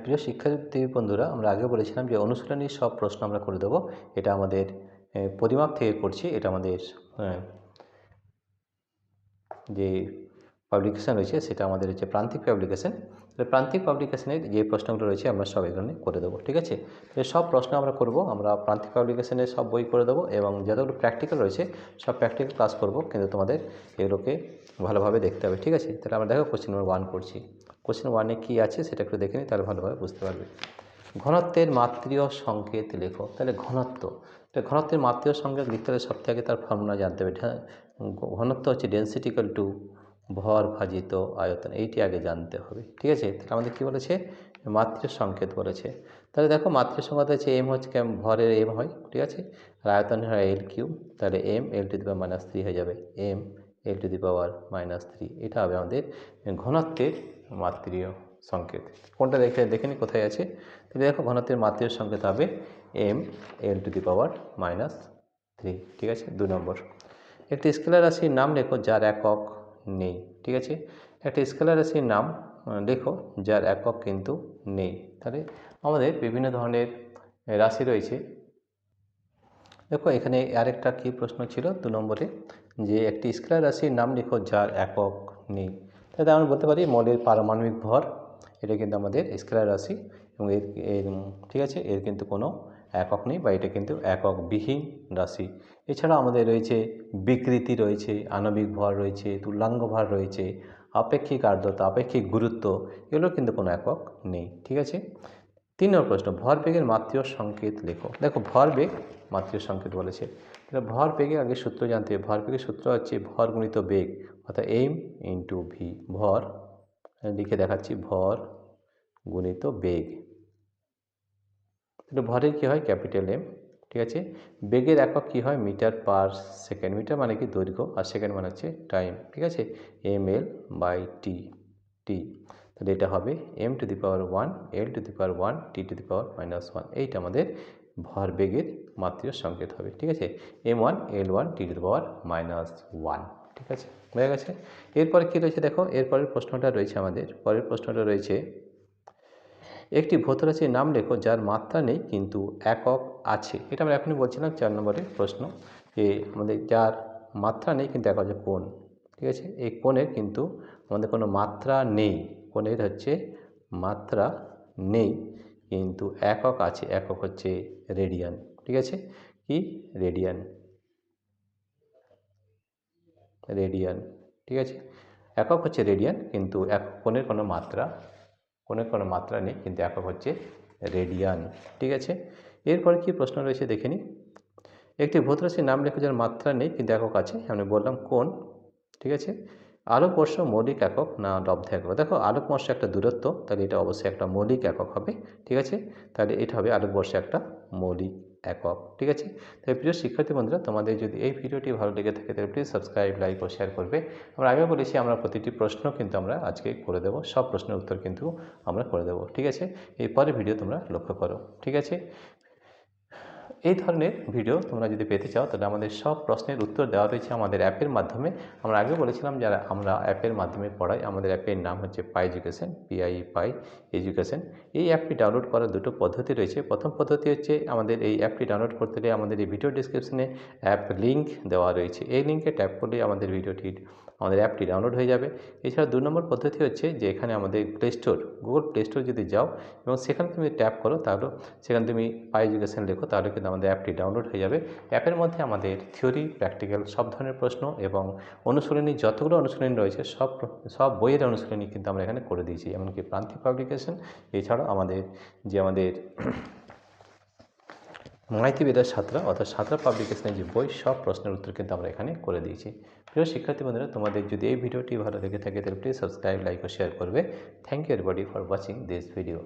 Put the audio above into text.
প্রিয় শিক্ষার্থী বন্ধুরা, আমরা আগে বলেছিলাম যে অনুশীলনী সব প্রশ্ন আমরা করে দেবো। এটা আমাদের পরিমাপ থেকে করছি। এটা আমাদের যে পাবলিকেশান রয়েছে সেটা আমাদের হচ্ছে প্রান্তিক পাবলিকেশান। প্রান্তিক পাবলিকেশানের যে প্রশ্নগুলো রয়েছে আমরা সব এখানে করে দেবো, ঠিক আছে। সব প্রশ্ন আমরা করব, আমরা প্রান্তিক পাবলিকেশানের সব বই করে দেবো এবং যতগুলো প্র্যাকটিক্যাল রয়েছে সব প্র্যাকটিক্যাল ক্লাস করব, কিন্তু তোমাদের এগুলোকে ভালোভাবে দেখতে হবে, ঠিক আছে। তাহলে আমরা দেখো কোশ্চেন নম্বর 1 করছি। কোশ্চেন 1-এ কী আছে সেটা একটু দেখে নিই, তাহলে ভালোভাবে বুঝতে পারবে। ঘনত্বের মাত্রীয় সংকেত লেখো। তাহলে ঘনত্বের মাত্রীয় সংকেত লিখতে হলে সব থেকে তার ফর্মুলা জানতে হবে। ঘনত্ব হচ্ছে ডেন্সিটি ইকুয়াল টু ভর ভাজিত আয়তন, এইটি আগে জানতে হবে, ঠিক আছে। তাহলে আমাদের কী বলেছে, মাত্রীয় সংকেত বলেছে। তাহলে দেখো মাত্রীয় সংকেত হচ্ছে এম হচ্ছে ভরের এম হয়, ঠিক আছে, আর আয়তন হয় এল কিউ। তাহলে এম এল টু দি পাওয়ার -3 হয়ে যাবে, এম এল টু দি পাওয়ার -3। এটা হবে আমাদের ঘনত্বের মাত্রীয় সংকেত। কোনটা দেখে নি কোথায় আছে। তাহলে দেখো ঘনত্বের মাত্রীয় সংকেত হবে এম এল টু দি পাওয়ার -3, ঠিক আছে। 2 নম্বর, একটি স্কেলার রাশির নাম লেখো যার একক নেই, ঠিক আছে। একটি স্কেলার রাশির নাম লেখো যার একক কিন্তু নেই। তাহলে আমাদের বিভিন্ন ধরনের রাশি রয়েছে। দেখো এখানে আরেকটা কী প্রশ্ন ছিল 2 নম্বরে, যে একটি স্কেলার রাশির নাম লেখো যার একক নেই। তাহলে আমরা বলতে পারি মৌলের পারমাণবিক ভর, এটা কিন্তু আমাদের স্কেলার রাশি এবং এর ঠিক আছে, এর কিন্তু কোনো একক নেই বা এটা কিন্তু এককবিহীন রাশি। এছাড়া আমাদের রয়েছে বিকৃতি রয়েছে, আণবিক ভর রয়েছে, তুল্যাঙ্গ ভর রয়েছে, আপেক্ষিক আর্দ্রতা, আপেক্ষিক গুরুত্ব, এগুলোর কিন্তু কোনো একক নেই, ঠিক আছে। 3 নম্বর প্রশ্ন, ভরবেগের মাত্রীয় সংকেত লেখো। দেখো ভরবেগ মাত্রীয় সংকেত বলেছে, তাহলে ভরবেগের আগে সূত্র জানতে হবে। ভরবেগের সূত্র হচ্ছে ভর গুণিত বেগ, অর্থাৎ এম ইন্টু ভি। ভর লিখে দেখাচ্ছি, ভর গুণিত বেগ। তাহলে ভরের কী হয়, ক্যাপিটাল এম, ঠিক আছে। বেগের একক কী হয়, মিটার পার সেকেন্ড। মিটার মানে কি দৈর্ঘ্য, আর সেকেন্ড মানে হচ্ছে টাইম, ঠিক আছে। M L by T, T. তাহলে এটা হবে M to the power 1 L to the power 1 T to the power -1। এইটা আমাদের ভরবেগের মাত্রীয় সংকেত হবে, ঠিক আছে। m1 l1 T to the power -1, ঠিক আছে, হয়ে গেছে। এরপরে কী রয়েছে দেখো, এরপরের প্রশ্নটা রয়েছে আমাদের, পরের প্রশ্নটা রয়েছে, একটি ভৌত রাশির নাম লেখো যার মাত্রা নেই কিন্তু একক আছে। এটা আমরা এখনই বলছিলাম 4 নম্বরের প্রশ্ন, যে আমাদের যার মাত্রা নেই কিন্তু একক আছে কোণ, ঠিক আছে। এই কোণের কিন্তু আমাদের কোনো মাত্রা নেই, কোণের হচ্ছে মাত্রা নেই কিন্তু একক আছে, একক হচ্ছে রেডিয়ান, ঠিক আছে। কি রেডিয়ান, রেডিয়ান, ঠিক আছে। একক হচ্ছে রেডিয়ান, কিন্তু কোণের কোনো মাত্রা নেই কিন্তু একক হচ্ছে রেডিয়ান, ঠিক আছে। এরপরে কি প্রশ্ন রয়েছে দেখে নিই। একটি ভৌত রাশির নাম লেখো যার মাত্রা নেই কিন্তু একক আছে, আমি বললাম কোণ, ঠিক আছে। আলোকবর্ষ মৌলিক একক না লব্ধ একক। দেখো আলোকবর্ষ একটা দূরত্ব, তাহলে এটা অবশ্যই একটা মৌলিক একক হবে, ঠিক আছে। তাহলে এটা হবে আলোকবর্ষ একটা মৌলিক একক, ঠিক আছে। তাই প্রিয় শিক্ষার্থী বন্ধুরা, তোমাদের যদি এই ভিডিওটি ভালো লেগে থাকে তাহলে প্লিজ সাবস্ক্রাইব, লাইক ও শেয়ার করবে। আমরা আগে বলেছি আমরা প্রতিটি প্রশ্ন কিন্তু আমরা আজকে করে দেবো, সব প্রশ্নের উত্তর কিন্তু আমরা করে দেবো, ঠিক আছে। এই পরের ভিডিও তোমরা লক্ষ্য করো, ঠিক আছে। এই ধরনের ভিডিও তোমরা যদি পেতে চাও তাহলে আমাদের সব প্রশ্নের উত্তর দেওয়া রয়েছে আমাদের অ্যাপের মাধ্যমে। আমরা আগে বলেছিলাম যারা আমরা অ্যাপের মাধ্যমে পড়াই, আমাদের অ্যাপের নাম হচ্ছে পাই এডুকেশন, PIE পাই এডুকেশন। এই অ্যাপটি ডাউনলোড করার দুটো পদ্ধতি রয়েছে। প্রথম পদ্ধতি হচ্ছে আমাদের এই অ্যাপটি ডাউনলোড করতে হলে আমাদের এই ভিডিও ডিসক্রিপশনে অ্যাপ লিঙ্ক দেওয়া রয়েছে, এই লিঙ্কে ট্যাপ করলে আমাদের আমাদের অ্যাপটি ডাউনলোড হয়ে যাবে। এছাড়া 2 নম্বর পদ্ধতি হচ্ছে যে এখানে আমাদের গুগল প্লে স্টোর যদি যাও এবং সেখানে তুমি ট্যাপ করো, তাহলে সেখানে তুমি পাই এডুকেশন লেখো, তাহলে কিন্তু আমাদের অ্যাপটি ডাউনলোড হয়ে যাবে। অ্যাপের মধ্যে আমাদের থিওরি, প্র্যাকটিক্যাল সব ধরনের প্রশ্ন এবং অনুশীলনী, যতগুলো অনুশীলনী রয়েছে সব বইয়ের অনুশীলনী কিন্তু আমরা এখানে করে দিয়েছি, এমনকি প্রান্তিক পাবলিকেশন। এছাড়াও আমাদের মাইতি বেদার সাঁতরা অর্থাৎ সাঁতরা পাবলিকেশনের যে বই, সব প্রশ্নের উত্তর কিন্তু আমরা এখানে করে দিয়েছি। প্রিয় শিক্ষার্থী বন্ধুরা, তোমাদের যদি এই ভিডিওটি ভালো লেগে থাকে তাহলে প্লিজ সাবস্ক্রাইব, লাইক ও শেয়ার করবে। Thank you everybody for watching this video.